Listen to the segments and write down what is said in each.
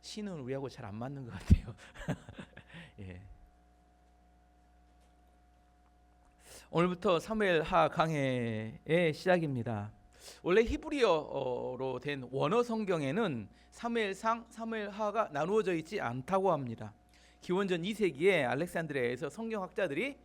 시는 우리하고 잘 안 맞는 것 같아요. 예. 오늘부터 사무엘하 강해의 시작입니다. 원래 히브리어로 된 원어 성경에는 사무엘상, 사무엘하가 나누어져 있지 않다고 합니다. 기원전 2세기에 알렉산드리아에서 성경학자들이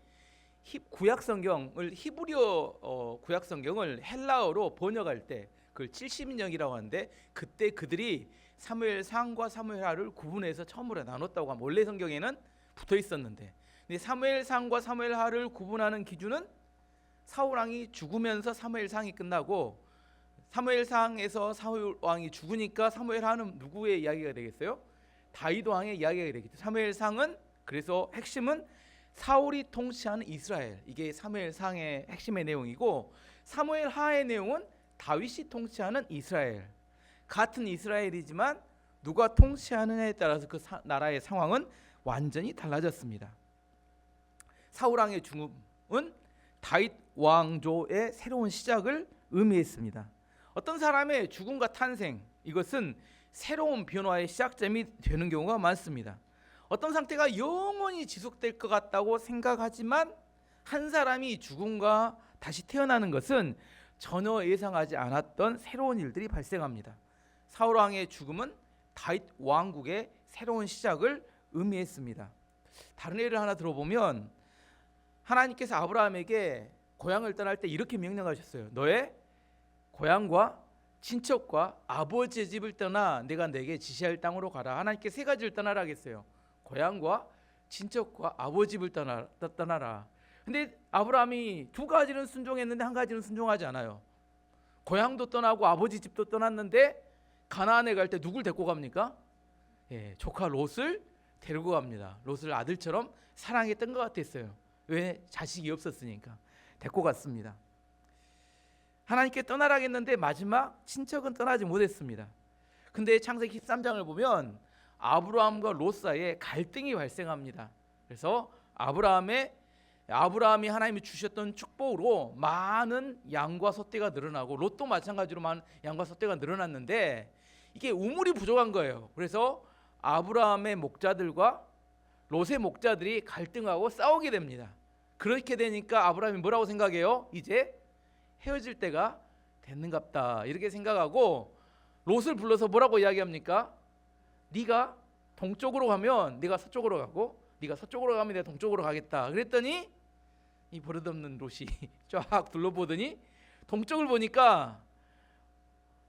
구약 성경을 히브리어 구약 성경을 헬라어로 번역할 때 그걸 70인역이라고 하는데, 그때 그들이 사무엘상과 사무엘하를 구분해서 처음으로 나눴다고 합니다. 원래 성경에는 붙어 있었는데, 근데 사무엘상과 사무엘하를 구분하는 기준은 사울 왕이 죽으면서 사무엘상이 끝나고, 사무엘상에서 사울 왕이 죽으니까 사무엘하는 누구의 이야기가 되겠어요? 다윗 왕의 이야기가 되겠죠. 사무엘상은 그래서 핵심은 사울이 통치하는 이스라엘, 이게 사무엘상의 핵심의 내용이고, 사무엘하의 내용은 다윗이 통치하는 이스라엘. 같은 이스라엘이지만 누가 통치하느냐에 따라서 그 나라의 상황은 완전히 달라졌습니다. 사울 왕의 죽음은 다윗 왕조의 새로운 시작을 의미했습니다. 어떤 사람의 죽음과 탄생, 이것은 새로운 변화의 시작점이 되는 경우가 많습니다. 어떤 상태가 영원히 지속될 것 같다고 생각하지만 한 사람이 죽음과 다시 태어나는 것은 전혀 예상하지 않았던 새로운 일들이 발생합니다. 사울 왕의 죽음은 다윗 왕국의 새로운 시작을 의미했습니다. 다른 예를 하나 들어보면, 하나님께서 아브라함에게 고향을 떠날 때 이렇게 명령하셨어요. 너의 고향과 친척과 아버지의 집을 떠나 내가 내게 지시할 땅으로 가라. 하나님께 세 가지를 떠나라 하겠어요. 고향과 친척과 아버지 집을 떠나라. 근데 아브라함이 두 가지는 순종했는데 한 가지는 순종하지 않아요. 고향도 떠나고 아버지 집도 떠났는데 가나안에 갈 때 누굴 데리고 갑니까? 조카 롯을 데리고 갑니다. 롯을 아들처럼 사랑했던 것 같았어요. 왜? 자식이 없었으니까 데리고 갔습니다. 하나님께 떠나라 했는데 마지막 친척은 떠나지 못했습니다. 근데 창세기 13장을 보면 아브라함과 롯 사이에 갈등이 발생합니다. 그래서 아브라함이 하나님이 주셨던 축복으로 많은 양과 소떼가 늘어나고, 롯도 마찬가지로 많은 양과 소떼가 늘어났는데 이게 우물이 부족한 거예요. 그래서 아브라함의 목자들과 롯의 목자들이 갈등하고 싸우게 됩니다. 그렇게 되니까 아브라함이 뭐라고 생각해요? 이제 헤어질 때가 됐는갑다, 이렇게 생각하고 롯을 불러서 뭐라고 이야기합니까? 네가 동쪽으로 가면 네가 서쪽으로 가고, 네가 서쪽으로 가면 내가 동쪽으로 가겠다. 그랬더니 이 버릇없는 롯이 쫙 둘러보더니 동쪽을 보니까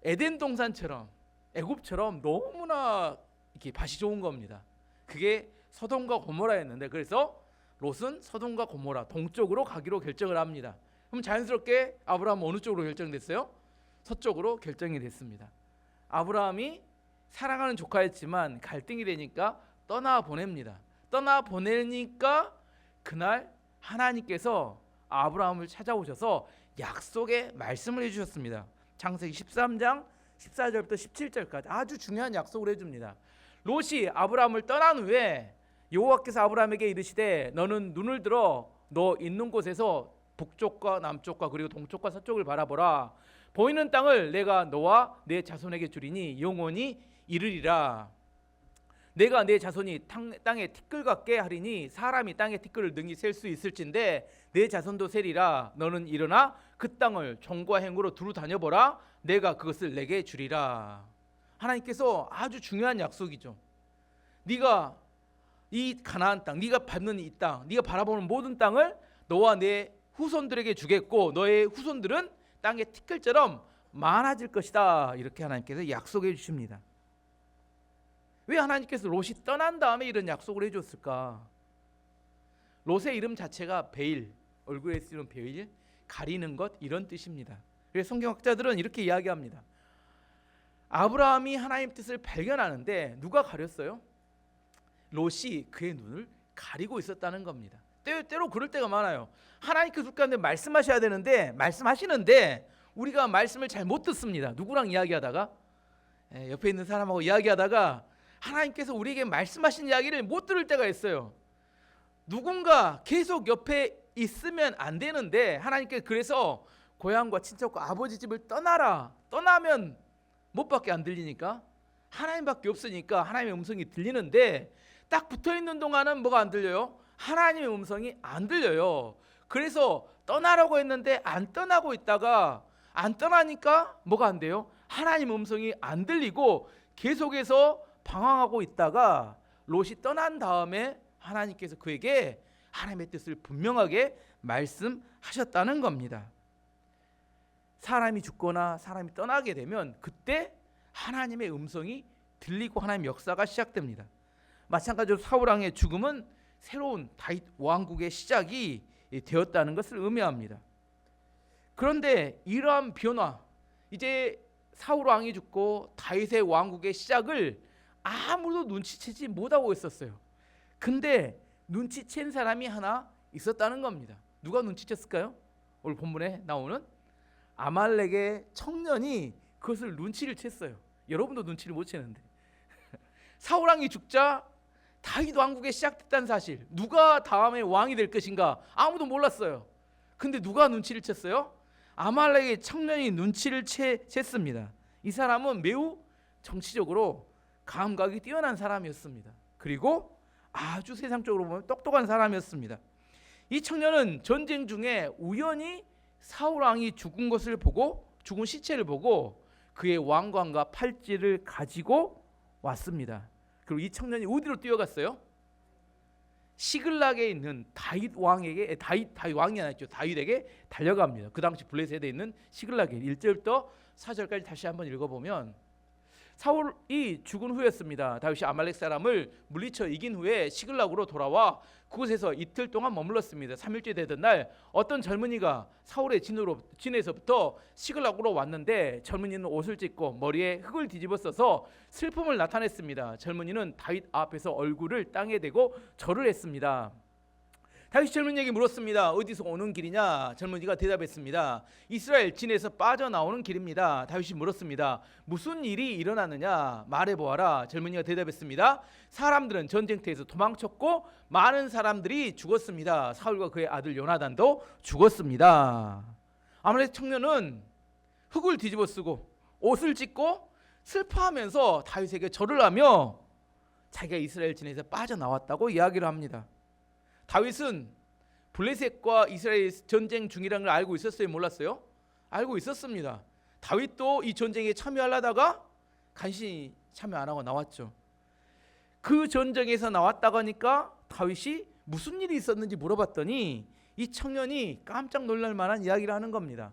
에덴 동산처럼, 애굽처럼 너무나 이렇게 밭이 좋은 겁니다. 그게 소돔과 고모라였는데, 그래서 롯은 소돔과 고모라 동쪽으로 가기로 결정을 합니다. 그럼 자연스럽게 아브라함은 어느 쪽으로 결정됐어요? 서쪽으로 결정이 됐습니다. 아브라함이 사랑하는 조카였지만 갈등이 되니까 떠나 보냅니다. 떠나 보내니까 그날 하나님께서 아브라함을 찾아오셔서 약속의 말씀을 해주셨습니다. 창세기 13장 14절부터 17절까지 아주 중요한 약속을 해줍니다. 롯이 아브라함을 떠난 후에 여호와께서 아브라함에게 이르시되 너는 눈을 들어 너 있는 곳에서 북쪽과 남쪽과 그리고 동쪽과 서쪽을 바라보라. 보이는 땅을 내가 너와 내 자손에게 주리니 영원히 이르리라. 내가 내 자손이 땅에 티끌 같게 하리니 사람이 땅에 티끌을 능히 셀 수 있을진데 내 자손도 세리라. 너는 일어나 그 땅을 종과 행으로 두루 다녀보라. 내가 그것을 내게 주리라. 하나님께서 아주 중요한 약속이죠. 네가 이 가나안 땅, 네가 밟는 이 땅, 네가 바라보는 모든 땅을 너와 내 후손들에게 주겠고 너의 후손들은 땅의 티끌처럼 많아질 것이다. 이렇게 하나님께서 약속해 주십니다. 왜 하나님께서 롯이 떠난 다음에 이런 약속을 해줬을까? 롯의 이름 자체가 베일, 얼굴에 쓰는 베일, 가리는 것, 이런 뜻입니다. 그래서 성경학자들은 이렇게 이야기합니다. 아브라함이 하나님 뜻을 발견하는데 누가 가렸어요? 롯이 그의 눈을 가리고 있었다는 겁니다. 때로 그럴 때가 많아요. 하나님께서 우리한테 말씀하셔야 되는데 말씀하시는데 우리가 말씀을 잘 못 듣습니다. 누구랑 이야기하다가 옆에 있는 사람하고 이야기하다가 하나님께서 우리에게 말씀하신 이야기를 못 들을 때가 있어요. 누군가 계속 옆에 있으면 안 되는데 하나님께서 그래서 고향과 친척과 아버지 집을 떠나라. 떠나면 못밖에 안 들리니까 하나님밖에 없으니까 하나님의 음성이 들리는데 딱 붙어있는 동안은 뭐가 안 들려요? 하나님의 음성이 안 들려요. 그래서 떠나라고 했는데 안 떠나고 있다가 안 떠나니까 뭐가 안 돼요? 하나님 음성이 안 들리고 계속해서 방황하고 있다가 롯이 떠난 다음에 하나님께서 그에게 하나님의 뜻을 분명하게 말씀하셨다는 겁니다. 사람이 죽거나 사람이 떠나게 되면 그때 하나님의 음성이 들리고 하나님의 역사가 시작됩니다. 마찬가지로 사울 왕의 죽음은 새로운 다윗 왕국의 시작이 되었다는 것을 의미합니다. 그런데 이러한 변화, 이제 사울 왕이 죽고 다윗의 왕국의 시작을 아무도 눈치채지 못하고 있었어요. 근데 눈치챈 사람이 하나 있었다는 겁니다. 누가 눈치챘을까요? 오늘 본문에 나오는 아말렉의 청년이 그것을 눈치를 챘어요. 여러분도 눈치를 못 채는데 사울 왕이 죽자 다윗 왕국이 시작됐다는 사실, 누가 다음에 왕이 될 것인가 아무도 몰랐어요. 근데 누가 눈치를 챘어요? 아말렉의 청년이 눈치를 챘습니다. 이 사람은 매우 정치적으로 감각이 뛰어난 사람이었습니다. 그리고 아주 세상적으로 보면 똑똑한 사람이었습니다. 이 청년은 전쟁 중에 우연히 사울 왕이 죽은 것을 보고, 죽은 시체를 보고 그의 왕관과 팔찌를 가지고 왔습니다. 그리고 이 청년이 어디로 뛰어갔어요? 시글락에 있는 다윗 왕에게, 다윗 왕이 아니죠, 다윗에게 달려갑니다. 그 당시 블레셋에 있는 시글락에 1절부터 4절까지 다시 한번 읽어보면, 사울이 죽은 후였습니다. 다윗이 아말렉 사람을 물리쳐 이긴 후에 시글락으로 돌아와 그곳에서 이틀 동안 머물렀습니다. 3일째 되던 날 어떤 젊은이가 사울의 진에서부터 시글락으로 왔는데 젊은이는 옷을 찢고 머리에 흙을 뒤집어 써서 슬픔을 나타냈습니다. 젊은이는 다윗 앞에서 얼굴을 땅에 대고 절을 했습니다. 다윗이 젊은이에게 물었습니다. 어디서 오는 길이냐? 젊은이가 대답했습니다. 이스라엘 진에서 빠져나오는 길입니다. 다윗이 물었습니다. 무슨 일이 일어나느냐? 말해보아라. 젊은이가 대답했습니다. 사람들은 전쟁터에서 도망쳤고 많은 사람들이 죽었습니다. 사울과 그의 아들 요나단도 죽었습니다. 아말렉 청년은 흙을 뒤집어 쓰고 옷을 찢고 슬퍼하면서 다윗에게 절을 하며 자기가 이스라엘 진에서 빠져나왔다고 이야기를 합니다. 다윗은 블레셋과 이스라엘 전쟁 중이라는 걸 알고 있었어요? 몰랐어요? 알고 있었습니다. 다윗도 이 전쟁에 참여하려다가 간신히 참여 안 하고 나왔죠. 그 전쟁에서 나왔다고 하니까 다윗이 무슨 일이 있었는지 물어봤더니 이 청년이 깜짝 놀랄 만한 이야기를 하는 겁니다.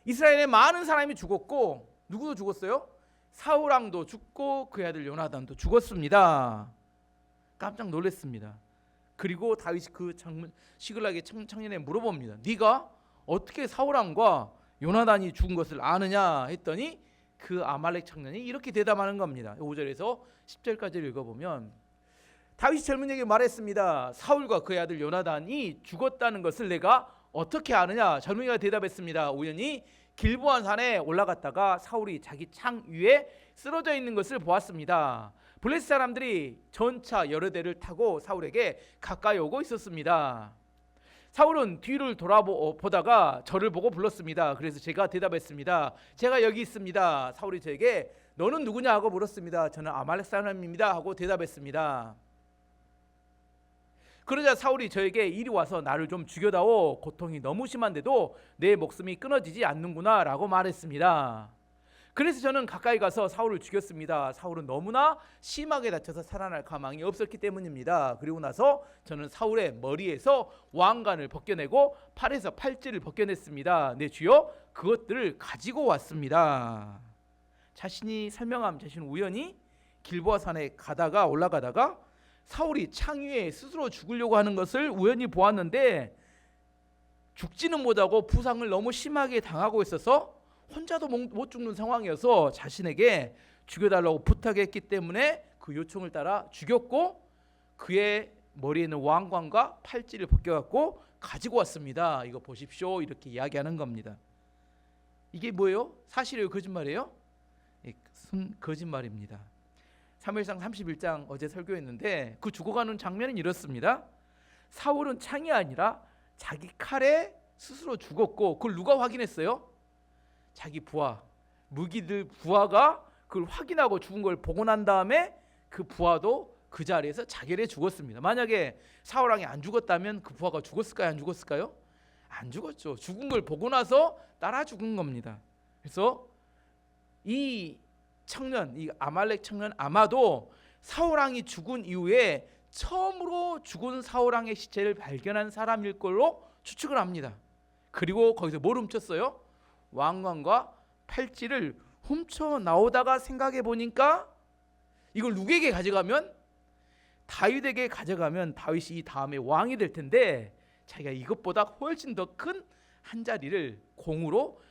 이스라엘에 많은 사람이 죽었고, 누구도 죽었어요? 사울 왕도 죽고 그의 아들 요나단도 죽었습니다. 깜짝 놀랐습니다. 그리고 다윗이 그 시글락의 청년에 물어봅니다. 네가 어떻게 사울 왕과 요나단이 죽은 것을 아느냐 했더니 그 아말렉 청년이 이렇게 대답하는 겁니다. 5절에서 10절까지 읽어보면, 다윗이 젊은이에게 말했습니다. 사울과 그의 아들 요나단이 죽었다는 것을 내가 어떻게 아느냐? 젊은이가 대답했습니다. 우연히 길보한 산에 올라갔다가 사울이 자기 창 위에 쓰러져 있는 것을 보았습니다. 블레셋 사람들이 전차 여러 대를 타고 사울에게 가까이 오고 있었습니다. 사울은 뒤를 돌아보다가 저를 보고 불렀습니다. 그래서 제가 대답했습니다. 제가 여기 있습니다. 사울이 저에게 너는 누구냐 하고 물었습니다. 저는 아말렉 사람입니다 하고 대답했습니다. 그러자 사울이 저에게 이리 와서 나를 좀 죽여다오. 고통이 너무 심한데도 내 목숨이 끊어지지 않는구나 라고 말했습니다. 그래서 저는 가까이 가서 사울을 죽였습니다. 사울은 너무나 심하게 다쳐서 살아날 가망이 없었기 때문입니다. 그리고 나서 저는 사울의 머리에서 왕관을 벗겨내고 팔에서 팔찌를 벗겨냈습니다. 내 주여, 그것들을 가지고 왔습니다. 자신이 설명함, 자신은 우연히 길보아 산에 올라가다가 사울이 창 위에 스스로 죽으려고 하는 것을 우연히 보았는데 죽지는 못하고 부상을 너무 심하게 당하고 있어서 혼자도 못 죽는 상황이어서 자신에게 죽여달라고 부탁했기 때문에 그 요청을 따라 죽였고 그의 머리에 있는 왕관과 팔찌를 벗겨갖고 가지고 왔습니다. 이거 보십시오. 이렇게 이야기하는 겁니다. 이게 뭐예요? 사실이에요? 거짓말이에요? 거짓말입니다. 사무엘상 31장 어제 설교했는데 그 죽어가는 장면은 이렇습니다. 사울은 창이 아니라 자기 칼에 스스로 죽었고 그걸 누가 확인했어요? 자기 부하, 무기들 부하가 그걸 확인하고 죽은 걸 보고 난 다음에 그 부하도 그 자리에서 자결해 죽었습니다. 만약에 사울 왕이 안 죽었다면 그 부하가 죽었을까요? 안 죽었을까요? 안 죽었죠. 죽은 걸 보고 나서 따라 죽은 겁니다. 그래서 이 청년, 이 아말렉 청년 아마도 사울 왕이 죽은 이후에 처음으로 죽은 사울 왕의 시체를 발견한 사람일 걸로 추측을 합니다. 그리고 거기서 뭘 훔쳤어요? 왕관과 팔찌를 훔쳐 나오다가 생각해 보니까 이걸 누구에게 가져가면, 다윗에게 가져가면 다윗이 이 다음에 왕이 될 텐데 자기가 이것보다 훨씬 더 큰 한 자리를 공으로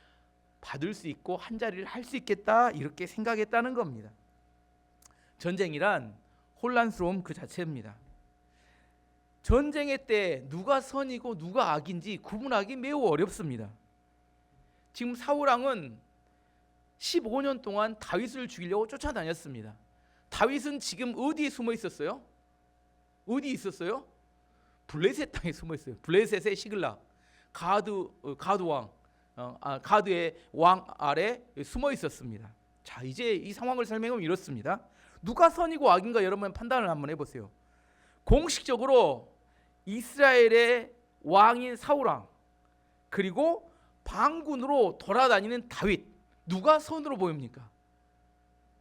받을 수 있고 한 자리를 할 수 있겠다, 이렇게 생각했다는 겁니다. 전쟁이란 혼란스러움 그 자체입니다. 전쟁의 때 누가 선이고 누가 악인지 구분하기 매우 어렵습니다. 지금 사울 왕은 15년 동안 다윗을 죽이려고 쫓아다녔습니다. 다윗은 지금 어디에 숨어 있었어요? 어디 있었어요? 블레셋 땅에 숨어 있어요. 블레셋의 시글락, 가드 왕, 가드의 왕 아래 숨어 있었습니다. 자, 이제 이 상황을 설명하면 이렇습니다. 누가 선이고 악인가 여러분 판단을 한번 해보세요. 공식적으로 이스라엘의 왕인 사울 왕, 그리고 방군으로 돌아다니는 다윗, 누가 선으로 보입니까?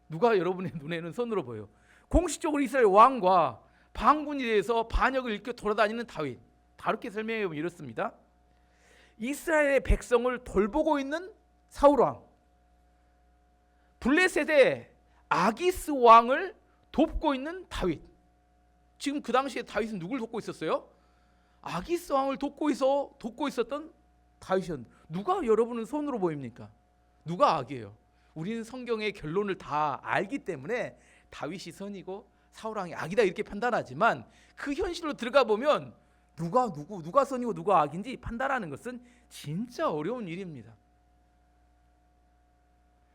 누가 여러분의 눈에는 선으로 보여요? 공식적으로 이스라엘 왕과 방군에 대해서 반역을 일으켜 돌아다니는 다윗, 다르게 설명해보면 이렇습니다. 이스라엘의 백성을 돌보고 있는 사울 왕, 블레셋의 아기스 왕을 돕고 있는 다윗. 지금 그 당시에 다윗은 누굴 돕고 있었어요? 아기스 왕을 돕고 있었던 다윗이었는데 누가 여러분은 선으로 보입니까? 누가 악이에요? 우리는 성경의 결론을 다 알기 때문에 다윗이 선이고 사울 왕이 악이다 이렇게 판단하지만 그 현실로 들어가 보면 누가 선이고 누가 악인지 판단하는 것은 진짜 어려운 일입니다.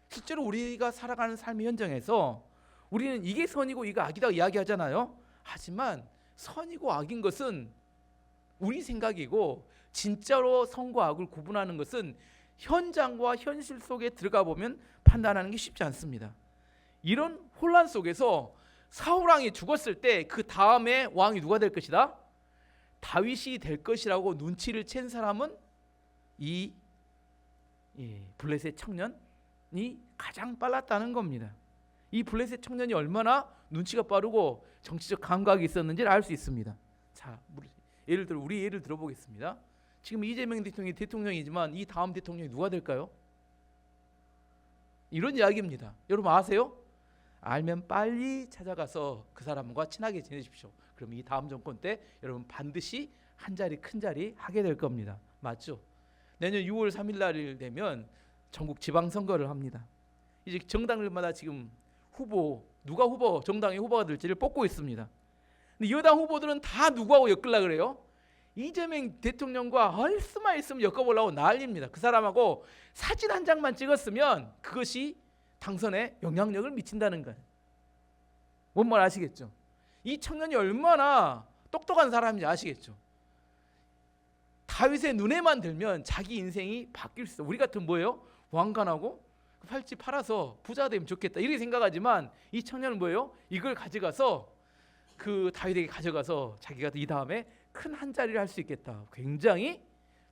실제로 우리가 살아가는 삶의 현장에서 우리는 이게 선이고 이게 악이다 이야기하잖아요. 하지만 선이고 악인 것은 우리 생각이고 진짜로 선과 악을 구분하는 것은 현장과 현실 속에 들어가 보면 판단하는 게 쉽지 않습니다. 이런 혼란 속에서 사울 왕이 죽었을 때 그 다음에 왕이 누가 될 것이다? 다윗이 될 것이라고 눈치를 챈 사람은 이 블레셋 청년이 가장 빨랐다는 겁니다. 이 블레셋 청년이 얼마나 눈치가 빠르고 정치적 감각이 있었는지를 알 수 있습니다. 자, 우리 예를 들어보겠습니다. 지금 이재명 대통령이 대통령이지만 이 다음 대통령이 누가 될까요? 이런 이야기입니다. 여러분 아세요? 알면 빨리 찾아가서 그 사람과 친하게 지내십시오. 그럼 이 다음 정권 때 여러분 반드시 한 자리 큰 자리 하게 될 겁니다. 맞죠? 내년 6월 3일 날 되면 전국 지방선거를 합니다. 이제 정당들마다 지금 정당의 후보가 될지를 뽑고 있습니다. 근데 여당 후보들은 다 누구하고 엮으려고 그래요? 이재명 대통령과 얼스마 있으면 엮어보려고 난리입니다. 그 사람하고 사진 한 장만 찍었으면 그것이 당선에 영향력을 미친다는 거예요. 뭔 말 아시겠죠? 이 청년이 얼마나 똑똑한 사람인지 아시겠죠? 다윗의 눈에만 들면 자기 인생이 바뀔 수 있어. 우리 같은 뭐예요? 왕관하고 팔찌 팔아서 부자 되면 좋겠다 이렇게 생각하지만 이 청년은 뭐예요? 이걸 가져가서 그 다윗에게 가져가서 자기가 이 다음에 큰 한 자리를 할 수 있겠다. 굉장히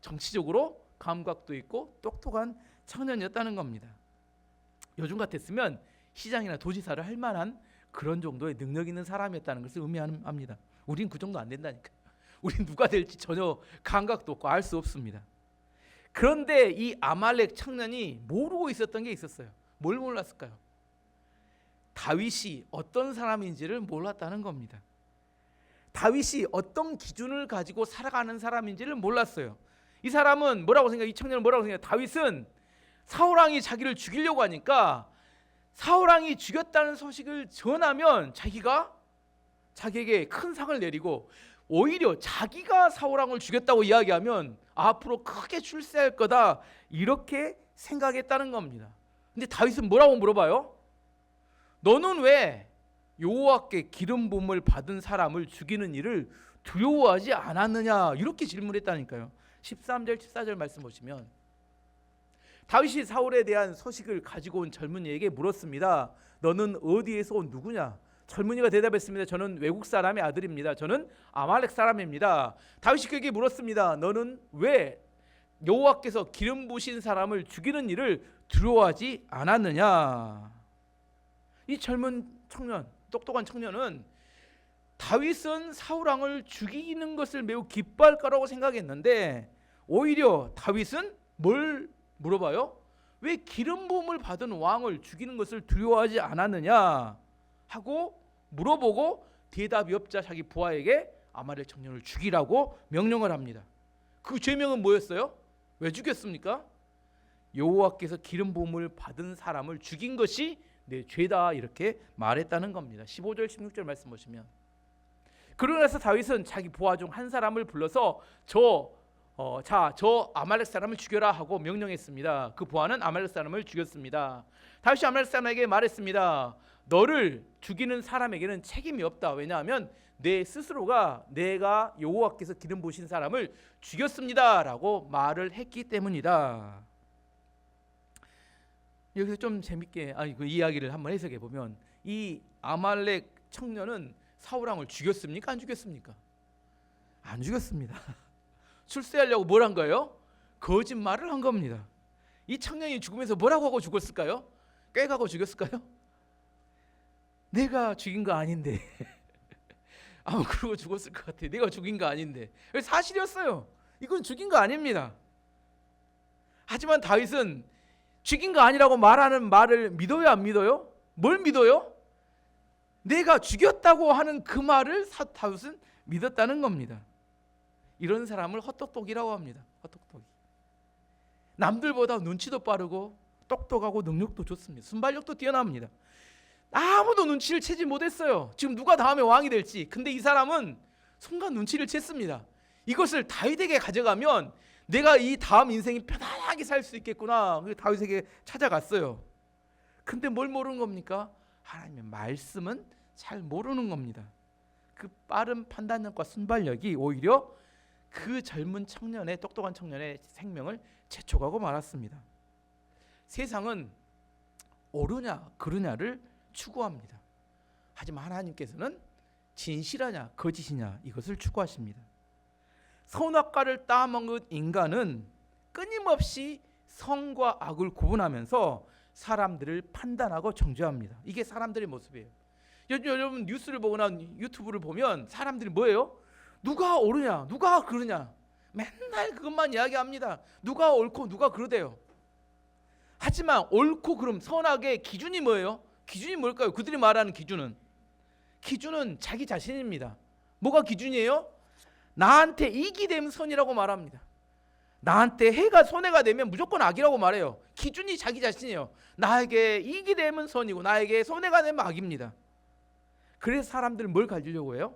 정치적으로 감각도 있고 똑똑한 청년이었다는 겁니다. 요즘 같았으면 시장이나 도지사를 할 만한 그런 정도의 능력 있는 사람이었다는 것을 의미합니다. 우린 그 정도 안 된다니까요. 우린 누가 될지 전혀 감각도 없고 알 수 없습니다. 그런데 이 아말렉 청년이 모르고 있었던 게 있었어요. 뭘 몰랐을까요? 다윗이 어떤 사람인지를 몰랐다는 겁니다. 다윗이 어떤 기준을 가지고 살아가는 사람인지를 몰랐어요. 이 사람은 이 청년은 뭐라고 생각해요? 다윗은 사울 왕이 자기를 죽이려고 하니까 사울 왕이 죽였다는 소식을 전하면 자기에게 큰 상을 내리고 오히려 자기가 사울 왕을 죽였다고 이야기하면 앞으로 크게 출세할 거다 이렇게 생각했다는 겁니다. 근데 다윗은 뭐라고 물어봐요? 너는 왜 여호와께 기름 부음을 받은 사람을 죽이는 일을 두려워하지 않았느냐 이렇게 질문했다니까요. 13절 14절 말씀 보시면 다윗이 사울에 대한 소식을 가지고 온 젊은이에게 물었습니다. 너는 어디에서 온 누구냐? 젊은이가 대답했습니다. 저는 외국 사람의 아들입니다. 저는 아말렉 사람입니다. 다윗이 그에게 물었습니다. 너는 왜 여호와께서 기름 부으신 사람을 죽이는 일을 두려워하지 않았느냐? 이 젊은 청년, 똑똑한 청년은 다윗은 사울 왕을 죽이는 것을 매우 기뻐할 거라고 생각했는데 오히려 다윗은 뭘 물어봐요? 왜 기름 부음을 받은 왕을 죽이는 것을 두려워하지 않았느냐 하고 물어보고 대답이 없자 자기 부하에게 아말렉 청년을 죽이라고 명령을 합니다. 그 죄명은 뭐였어요? 왜 죽였습니까? 여호와께서 기름 부음을 받은 사람을 죽인 것이 내 죄다 이렇게 말했다는 겁니다. 15절 16절 말씀 보시면, 그러고 나서 다윗은 자기 부하 중 한 사람을 불러서 저 아말렉 사람을 죽여라 하고 명령했습니다. 그 부하는 아말렉 사람을 죽였습니다. 다윗이 아말렉 사람에게 말했습니다. 너를 죽이는 사람에게는 책임이 없다. 왜냐하면 내 스스로가 내가 여호와께서 기름 부으신 사람을 죽였습니다라고 말을 했기 때문이다. 여기서 좀 재밌게 그 이야기를 한번 해석해 보면, 이 아말렉 청년은 사울 왕을 죽였습니까? 안 죽였습니까? 안 죽였습니다. 출세하려고 뭘 한 거예요? 거짓말을 한 겁니다. 이 청년이 죽으면서 뭐라고 하고 죽었을까요? 꾀가고 죽였을까요? 내가 죽인 거 아닌데. 아마 그러고 죽었을 것 같아요. 내가 죽인 거 아닌데. 사실이었어요. 이건 죽인 거 아닙니다. 하지만 다윗은 죽인 거 아니라고 말하는 말을 믿어요, 안 믿어요? 뭘 믿어요? 내가 죽였다고 하는 그 말을 다윗은 믿었다는 겁니다. 이런 사람을 헛똑똑이라고 합니다. 헛똑똑이. 남들보다 눈치도 빠르고 똑똑하고 능력도 좋습니다. 순발력도 뛰어납니다. 아무도 눈치를 채지 못했어요. 지금 누가 다음에 왕이 될지. 근데 이 사람은 순간 눈치를 챘습니다. 이것을 다윗에게 가져가면 내가 이 다음 인생이 편안하게 살 수 있겠구나. 그래서 다윗에게 찾아갔어요. 근데 뭘 모르는 겁니까? 하나님의 말씀은 잘 모르는 겁니다. 그 빠른 판단력과 순발력이 오히려 그 젊은 청년의, 똑똑한 청년의 생명을 재촉하고 말았습니다. 세상은 옳으냐 그르냐를 추구합니다. 하지만 하나님께서는 진실하냐 거짓이냐 이것을 추구하십니다. 선악과를 따먹은 인간은 끊임없이 선과 악을 구분하면서 사람들을 판단하고 정죄합니다. 이게 사람들의 모습이에요. 여러분 뉴스를 보거나 유튜브를 보면 사람들이 뭐예요? 누가 옳으냐 누가 그르냐 맨날 그것만 이야기합니다. 누가 옳고 누가 그르대요. 하지만 옳고 그름, 선악의 기준이 뭐예요? 기준이 뭘까요? 그들이 말하는 기준은 자기 자신입니다. 뭐가 기준이에요? 나한테 이익이 되면 선이라고 말합니다. 나한테 해가 손해가 되면 무조건 악이라고 말해요. 기준이 자기 자신이에요. 나에게 이익이 되면 선이고 나에게 손해가 되면 악입니다. 그래서 사람들은 뭘 가지려고 해요?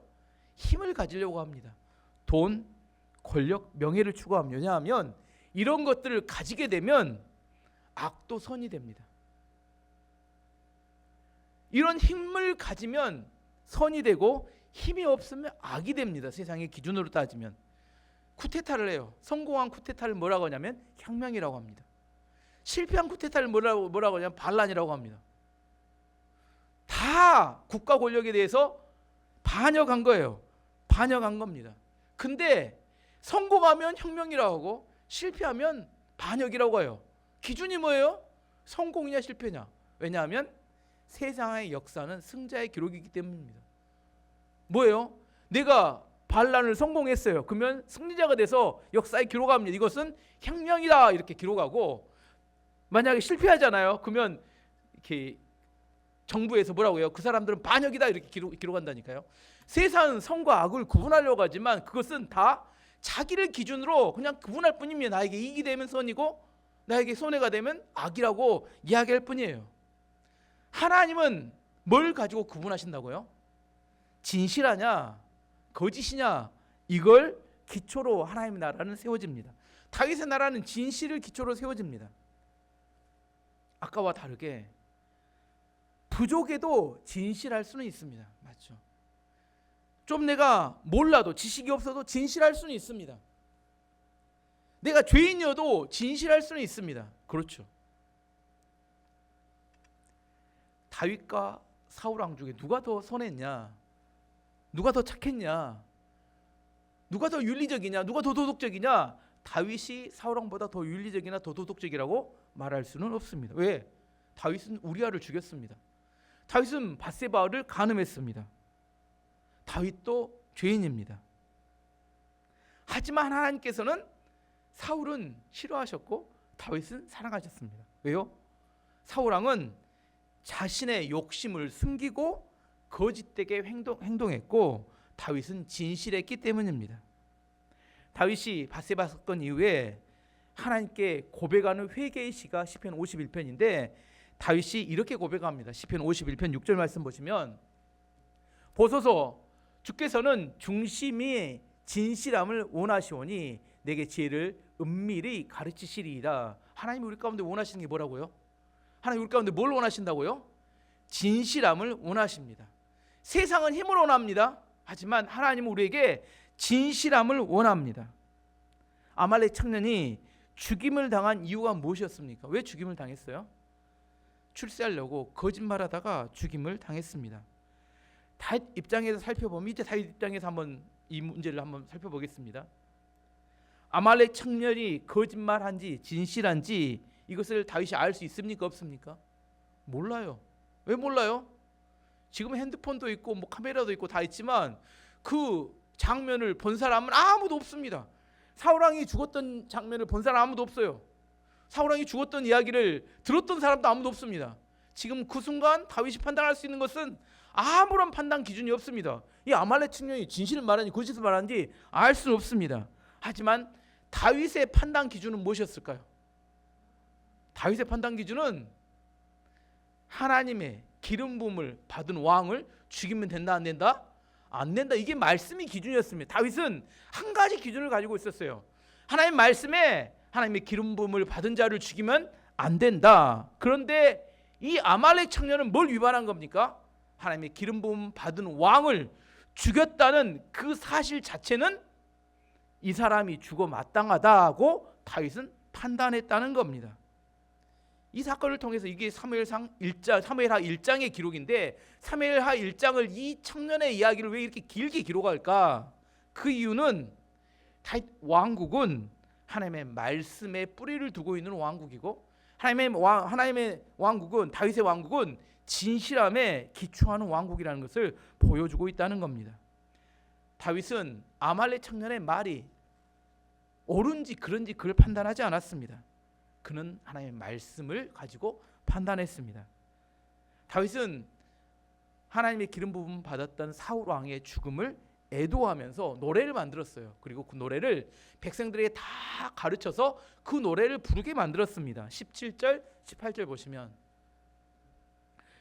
힘을 가지려고 합니다. 돈, 권력, 명예를 추구합니다. 왜냐하면 이런 것들을 가지게 되면 악도 선이 됩니다. 이런 힘을 가지면 선이 되고 힘이 없으면 악이 됩니다. 세상의 기준으로 따지면. 쿠데타를 해요. 성공한 쿠데타를 뭐라고 하냐면 혁명이라고 합니다. 실패한 쿠데타를 뭐라고 하냐면 반란이라고 합니다. 다 국가 권력에 대해서 반역한 거예요. 반역한 겁니다. 근데 성공하면 혁명이라고 하고 실패하면 반역이라고 해요. 기준이 뭐예요? 성공이냐 실패냐. 왜냐하면 세상의 역사는 승자의 기록이기 때문입니다. 뭐예요? 내가 반란을 성공했어요. 그러면 승리자가 돼서 역사에 기록합니다. 이것은 혁명이다 이렇게 기록하고, 만약에 실패하잖아요. 그러면 이렇게 정부에서 뭐라고 해요? 그 사람들은 반역이다 이렇게 기록한다니까요. 세상은 선과 악을 구분하려고 하지만 그것은 다 자기를 기준으로 그냥 구분할 뿐입니다. 나에게 이익이 되면 선이고 나에게 손해가 되면 악이라고 이야기할 뿐이에요. 하나님은 뭘 가지고 구분하신다고요? 진실하냐 거짓이냐 이걸 기초로 하나님의 나라는 세워집니다. 다윗의 나라는 진실을 기초로 세워집니다. 아까와 다르게 부족해도 진실할 수는 있습니다. 맞죠? 좀 내가 몰라도 지식이 없어도 진실할 수는 있습니다. 내가 죄인이어도 진실할 수는 있습니다. 그렇죠. 다윗과 사울 왕 중에 누가 더 선했냐? 누가 더 착했냐? 누가 더 윤리적이냐? 누가 더 도덕적이냐? 다윗이 사울 왕보다 더 윤리적이나 더 도덕적이라고 말할 수는 없습니다. 왜? 다윗은 우리아를 죽였습니다. 다윗은 밧세바를 간음했습니다. 다윗도 죄인입니다. 하지만 하나님께서는 사울은 싫어하셨고 다윗은 사랑하셨습니다. 왜요? 사울 왕은 자신의 욕심을 숨기고 거짓되게 행동했고 다윗은 진실했기 때문입니다. 다윗이 밧세바 사건 이후에 하나님께 고백하는 회개의 시가 시편 51편인데 다윗이 이렇게 고백합니다. 시편 51편 6절 말씀 보시면 보소서 주께서는 중심이 진실함을 원하시오니 내게 지혜를 은밀히 가르치시리이다. 하나님이 우리 가운데 원하시는 게 뭐라고요? 하나님 우리 가운데 뭘 원하신다고요? 진실함을 원하십니다. 세상은 힘을 원합니다. 하지만 하나님은 우리에게 진실함을 원합니다. 아말렉 청년이 죽임을 당한 이유가 무엇이었습니까? 왜 죽임을 당했어요? 출세하려고 거짓말하다가 죽임을 당했습니다. 다윗 입장에서 살펴보면 이제 다윗 입장에서 한번 이 문제를 한번 살펴보겠습니다. 아말렉 청년이 거짓말한지 진실한지 이것을 다윗이 알 수 있습니까? 없습니까? 몰라요. 왜 몰라요? 지금 핸드폰도 있고 뭐 카메라도 있고 다 있지만 그 장면을 본 사람은 아무도 없습니다. 사울 왕이 죽었던 장면을 본 사람 아무도 없어요. 사울 왕이 죽었던 이야기를 들었던 사람도 아무도 없습니다. 지금 그 순간 다윗이 판단할 수 있는 것은 아무런 판단 기준이 없습니다. 이 아말렉 청년이 진실을 말하는지 거짓을 말하는지 알 수는 없습니다. 하지만 다윗의 판단 기준은 무엇이었을까요? 다윗의 판단 기준은 하나님의 기름 부음을 받은 왕을 죽이면 된다 안 된다? 안 된다. 이게 말씀이 기준이었습니다. 다윗은 한 가지 기준을 가지고 있었어요. 하나님 말씀에 하나님의 기름 부음을 받은 자를 죽이면 안 된다. 그런데 이 아말렉 청년은 뭘 위반한 겁니까? 하나님의 기름 부음 받은 왕을 죽였다는 그 사실 자체는 이 사람이 죽어 마땅하다고 다윗은 판단했다는 겁니다. 이 사건을 통해서 이게 사무엘하 1장의 기록인데 사무엘하 1장을 이 청년의 이야기를 왜 이렇게 길게 기록할까? 그 이유는 다윗 왕국은 하나님의 말씀에 뿌리를 두고 있는 왕국이고 하나님의 왕국은 다윗의 왕국은 진실함에 기초하는 왕국이라는 것을 보여주고 있다는 겁니다. 다윗은 아말렉 청년의 말이 옳은지 그른지 그걸 판단하지 않았습니다. 그는 하나님의 말씀을 가지고 판단했습니다. 다윗은 하나님의 기름 부음 받았던 사울 왕의 죽음을 애도하면서 노래를 만들었어요. 그리고 그 노래를 백성들에게 다 가르쳐서 그 노래를 부르게 만들었습니다. 17절, 18절 보시면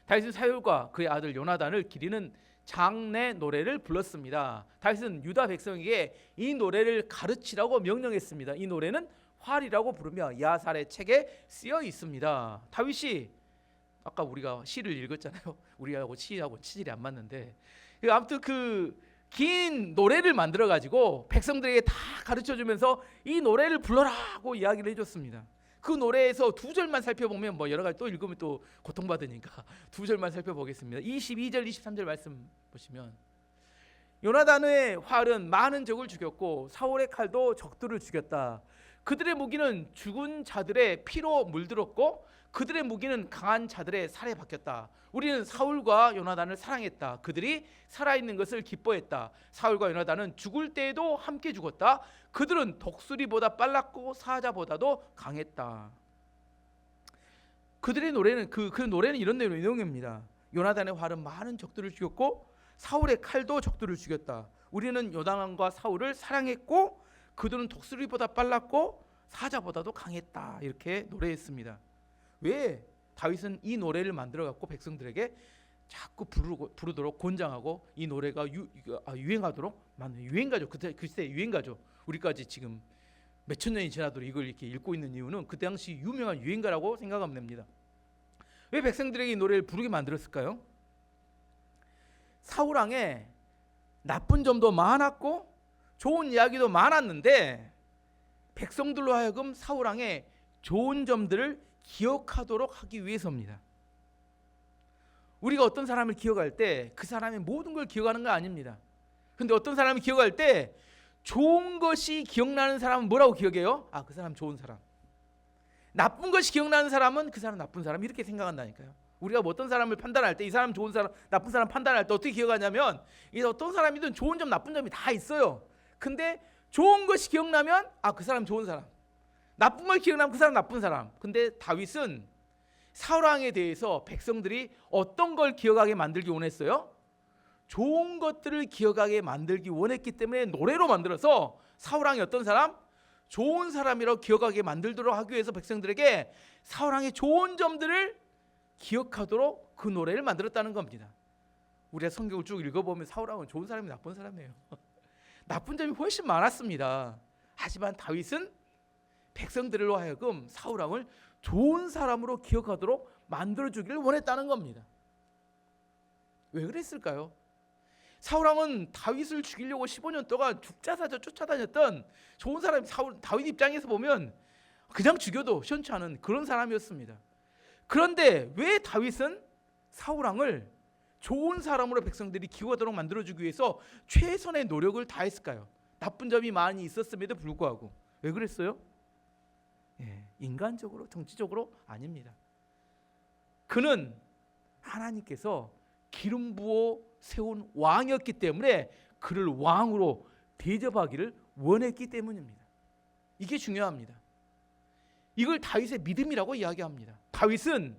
다윗은 사울과 그의 아들 요나단을 기리는 장례 노래를 불렀습니다. 다윗은 유다 백성에게 이 노래를 가르치라고 명령했습니다. 이 노래는 활이라고 부르며 야살의 책에 쓰여 있습니다. 다윗이 아까 우리가 시를 읽었잖아요. 우리하고 시하고 치질이 안 맞는데 아무튼 그 긴 노래를 만들어 가지고 백성들에게 다 가르쳐 주면서 이 노래를 불러라고 이야기를 해줬습니다. 그 노래에서 두 절만 살펴보면 뭐 여러 가지 또 읽으면 또 고통받으니까 두 절만 살펴보겠습니다. 22절 23절 말씀 보시면 요나단의 활은 많은 적을 죽였고 사울의 칼도 적들을 죽였다. 그들의 무기는 죽은 자들의 피로 물들었고 그들의 무기는 강한 자들의 살에 박혔다. 우리는 사울과 요나단을 사랑했다. 그들이 살아있는 것을 기뻐했다. 사울과 요나단은 죽을 때에도 함께 죽었다. 그들은 독수리보다 빨랐고 사자보다도 강했다. 그들의 노래는 그 노래는 이런 내용입니다. 요나단의 활은 많은 적들을 죽였고 사울의 칼도 적들을 죽였다. 우리는 요나단과 사울을 사랑했고 그들은 독수리보다 빨랐고 사자보다도 강했다. 이렇게 노래했습니다. 왜 다윗은 이 노래를 만들어 갖고 백성들에게 자꾸 부르도록 권장하고 이 노래가 유행하도록 만든 유행가죠. 그때 유행가죠. 우리까지 지금 몇천 년이 지나도록 이걸 이렇게 읽고 있는 이유는 그 당시 유명한 유행가라고 생각하면 됩니다. 왜 백성들에게 이 노래를 부르게 만들었을까요? 사울 왕에 나쁜 점도 많았고 좋은 이야기도 많았는데 백성들로 하여금 사울 왕의 좋은 점들을 기억하도록 하기 위해서입니다. 우리가 어떤 사람을 기억할 때 그 사람의 모든 걸 기억하는 건 아닙니다. 근데 어떤 사람을 기억할 때 좋은 것이 기억나는 사람은 뭐라고 기억해요? 아, 그 사람 좋은 사람. 나쁜 것이 기억나는 사람은 그 사람 나쁜 사람, 이렇게 생각한다니까요. 우리가 뭐 어떤 사람을 판단할 때 이 사람 좋은 사람, 나쁜 사람 판단할 때 어떻게 기억하냐면, 이 어떤 사람이든 좋은 점, 나쁜 점이 다 있어요. 근데 좋은 것이 기억나면 아, 그 사람 좋은 사람. 나쁜 걸 기억나면 그 사람 나쁜 사람. 근데 다윗은 사울 왕에 대해서 백성들이 어떤 걸 기억하게 만들기 원했어요? 좋은 것들을 기억하게 만들기 원했기 때문에 노래로 만들어서 사울 왕이 어떤 사람? 좋은 사람이라고 기억하게 만들도록 하기 위해서 백성들에게 사울 왕의 좋은 점들을 기억하도록 그 노래를 만들었다는 겁니다. 우리가 성경을 쭉 읽어보면 사울 왕은 좋은 사람이 나쁜 사람이에요. 나쁜 점이 훨씬 많았습니다. 하지만 다윗은 백성들로 하여금 사울 왕을 좋은 사람으로 기억하도록 만들어주기를 원했다는 겁니다. 왜 그랬을까요? 사울 왕은 다윗을 죽이려고 15년 동안 죽자사자 쫓아다녔던 좋은 사람, 다윗 입장에서 보면 그냥 죽여도 시원치 않은 그런 사람이었습니다. 그런데 왜 다윗은 사울 왕을 좋은 사람으로 백성들이 기억하도록 만들어주기 위해서 최선의 노력을 다했을까요? 나쁜 점이 많이 있었음에도 불구하고. 왜 그랬어요? 인간적으로, 정치적으로 아닙니다. 그는 하나님께서 기름 부어 세운 왕이었기 때문에 그를 왕으로 대접하기를 원했기 때문입니다. 이게 중요합니다. 이걸 다윗의 믿음이라고 이야기합니다. 다윗은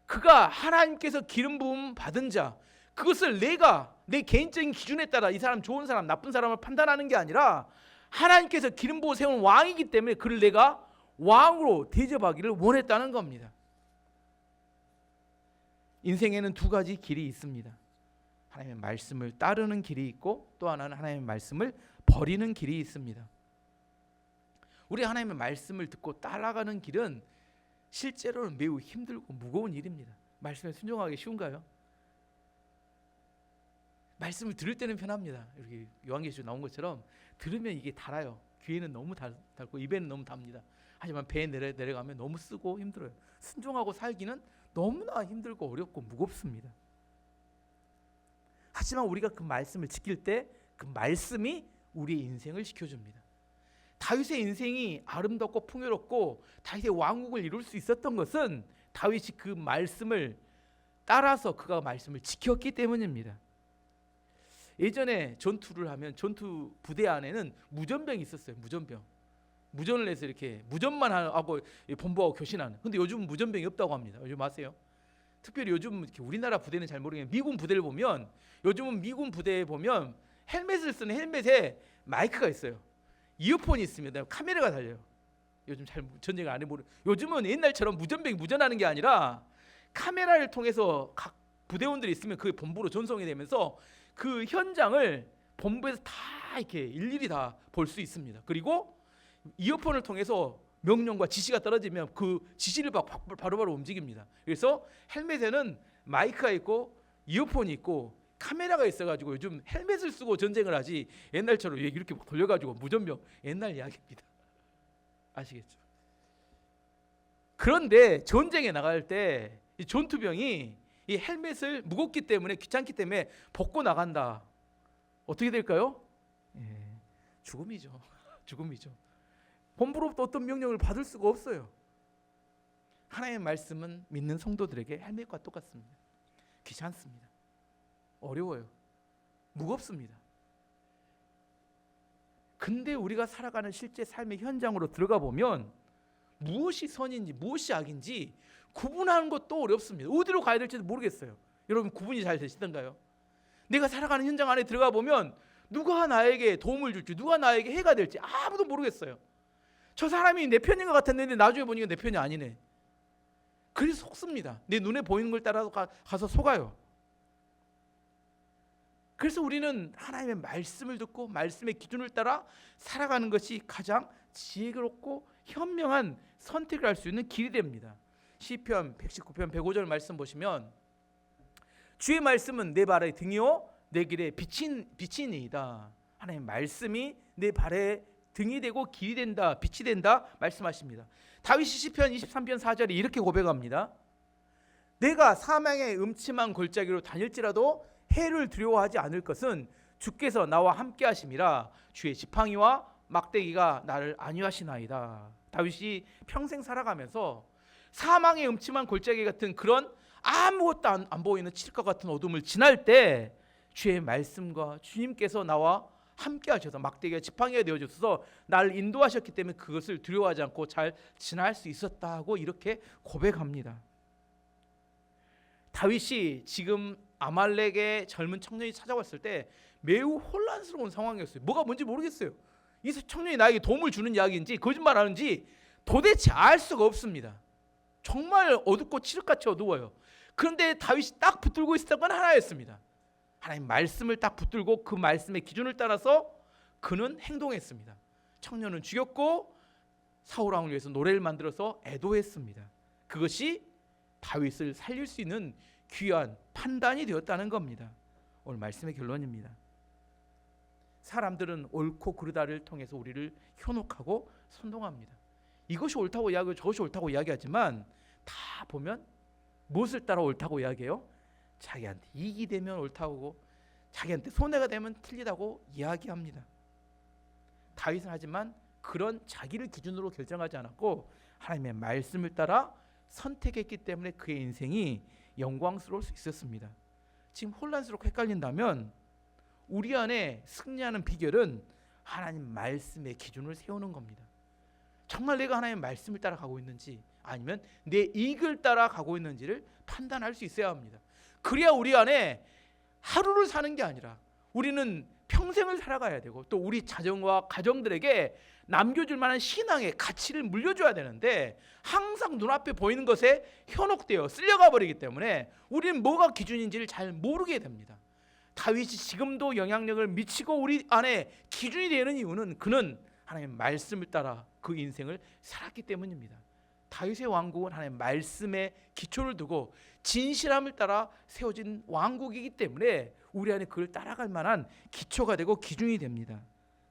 그가 하나님께서 기름 부음 받은 자, 그것을 내가 내 개인적인 기준에 따라 이 사람 좋은 사람, 나쁜 사람을 판단하는 게 아니라 하나님께서 기름 부어 세운 왕이기 때문에 그를 내가 왕으로 대접하기를 원했다는 겁니다. 인생에는 두 가지 길이 있습니다. 하나님의 말씀을 따르는 길이 있고 또 하나는 하나님의 말씀을 버리는 길이 있습니다. 우리 하나님의 말씀을 듣고 따라가는 길은 실제로는 매우 힘들고 무거운 일입니다. 말씀에 순종하기 쉬운가요? 말씀을 들을 때는 편합니다. 여기 요한계시록 나온 것처럼 들으면 이게 달아요. 귀에는 너무 달고 입에는 너무 답니다. 하지만 배에 내려가면 너무 쓰고 힘들어요. 순종하고 살기는 너무나 힘들고 어렵고 무겁습니다. 하지만 우리가 그 말씀을 지킬 때 그 말씀이 우리의 인생을 지켜줍니다. 다윗의 인생이 아름답고 풍요롭고 다윗의 왕국을 이룰 수 있었던 것은 다윗이 그 말씀을 따라서 그가 말씀을 지켰기 때문입니다. 예전에 전투를 하면 전투 부대 안에는 무전병이 있었어요. 무전을 해서 이렇게 무전만 하고 본부하고 교신하는. 근데 요즘 무전병이 없다고 합니다. 요즘 아세요? 특별히 요즘 이렇게 우리나라 부대는 잘 모르겠는데 미군 부대를 보면 요즘은 미군 부대에 보면 헬멧을 쓰는 헬멧에 마이크가 있어요. 이어폰이 있습니다. 카메라가 달려요. 요즘 잘 전쟁을 안 해보는. 요즘은 옛날처럼 무전병이 무전하는 게 아니라 카메라를 통해서 각 부대원들이 있으면 그 본부로 전송이 되면서 그 현장을 본부에서 다 이렇게 일일이 다 볼 수 있습니다. 그리고 이어폰을 통해서 명령과 지시가 떨어지면 그 지시를 바로바로 움직입니다. 그래서 헬멧에는 마이크가 있고 이어폰이 있고 카메라가 있어가지고 요즘 헬멧을 쓰고 전쟁을 하지 옛날처럼 이렇게 돌려가지고 무전병, 옛날 이야기입니다. 아시겠죠? 그런데 전쟁에 나갈 때 이 전투병이 이 헬멧을 무겁기 때문에 귀찮기 때문에 벗고 나간다. 어떻게 될까요? 죽음이죠. 죽음이죠. 본부로부터 어떤 명령을 받을 수가 없어요. 하나님의 말씀은 믿는 성도들에게 헬멧과 똑같습니다. 귀찮습니다. 어려워요. 무겁습니다. 근데 우리가 살아가는 실제 삶의 현장으로 들어가 보면 무엇이 선인지 무엇이 악인지 구분하는 것도 어렵습니다. 어디로 가야 될지도 모르겠어요. 여러분 구분이 잘 되시던가요? 내가 살아가는 현장 안에 들어가 보면 누가 나에게 도움을 줄지 누가 나에게 해가 될지 아무도 모르겠어요. 저 사람이 내 편인 것 같았는데 나중에 보니까 내 편이 아니네. 그래서 속습니다. 내 눈에 보이는 걸 따라서 가서 속아요. 그래서 우리는 하나님의 말씀을 듣고 말씀의 기준을 따라 살아가는 것이 가장 지혜롭고 현명한 선택을 할 수 있는 길이 됩니다. 시편 119편 105절 말씀 보시면 주의 말씀은 내 발의 등이요 내 길의 빛이니이다. 하나님의 말씀이 내 발의 등이 되고 길이 된다, 빛이 된다 말씀하십니다. 다윗이 시편 23편 4절에 이렇게 고백합니다. 내가 사망의 음침한 골짜기로 다닐지라도 해를 두려워하지 않을 것은 주께서 나와 함께 하심이라. 주의 지팡이와 막대기가 나를 안위하시나이다. 다윗이 평생 살아가면서 사망의 음침한 골짜기 같은 그런 아무것도 안 보이는 칠흑과 같은 어둠을 지날 때 주의 말씀과 주님께서 나와 함께 하셔서 막대기가 지팡이가 되어주셔서 나를 인도하셨기 때문에 그것을 두려워하지 않고 잘 지날 수 있었다고 이렇게 고백합니다. 다윗이 지금 아말렉의 젊은 청년이 찾아왔을 때 매우 혼란스러운 상황이었어요. 뭐가 뭔지 모르겠어요. 이 청년이 나에게 도움을 주는 이야기인지 거짓말하는지 도대체 알 수가 없습니다. 정말 어둡고 칠흑같이 어두워요. 그런데 다윗이 딱 붙들고 있었던 건 하나였습니다. 하나님 말씀을 딱 붙들고 그 말씀의 기준을 따라서 그는 행동했습니다. 청년은 죽였고 사울 왕을 위해서 노래를 만들어서 애도했습니다. 그것이 다윗을 살릴 수 있는 귀한 판단이 되었다는 겁니다. 오늘 말씀의 결론입니다. 사람들은 옳고 그르다를 통해서 우리를 현혹하고 선동합니다. 이것이 옳다고 이야기하고 저것이 옳다고 이야기하지만 다 보면 무엇을 따라 옳다고 이야기해요? 자기한테 이익이 되면 옳다고, 자기한테 손해가 되면 틀리다고 이야기합니다. 다윗은 하지만 그런 자기를 기준으로 결정하지 않았고 하나님의 말씀을 따라 선택했기 때문에 그의 인생이 영광스러울 수 있었습니다. 지금 혼란스럽고 헷갈린다면 우리 안에 승리하는 비결은 하나님 말씀의 기준을 세우는 겁니다. 정말 내가 하나님의 말씀을 따라 가고 있는지 아니면 내 이익을 따라 가고 있는지를 판단할 수 있어야 합니다. 그래야 우리 안에 하루를 사는 게 아니라 우리는 평생을 살아가야 되고 또 우리 자녀와 가정들에게 남겨줄 만한 신앙의 가치를 물려줘야 되는데 항상 눈앞에 보이는 것에 현혹되어 쓸려가 버리기 때문에 우리는 뭐가 기준인지를 잘 모르게 됩니다. 다윗이 지금도 영향력을 미치고 우리 안에 기준이 되는 이유는 그는 하나님의 말씀을 따라 그 인생을 살았기 때문입니다. 다윗의 왕국은 하나님의 말씀에 기초를 두고 진실함을 따라 세워진 왕국이기 때문에 우리 안에 그걸 따라갈 만한 기초가 되고 기준이 됩니다.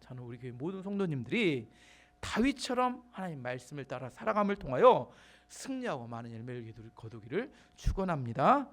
저는 우리 교회 모든 성도님들이 다윗처럼 하나님 말씀을 따라 살아감을 통하여 승리하고 많은 열매를 거두기를 축원합니다.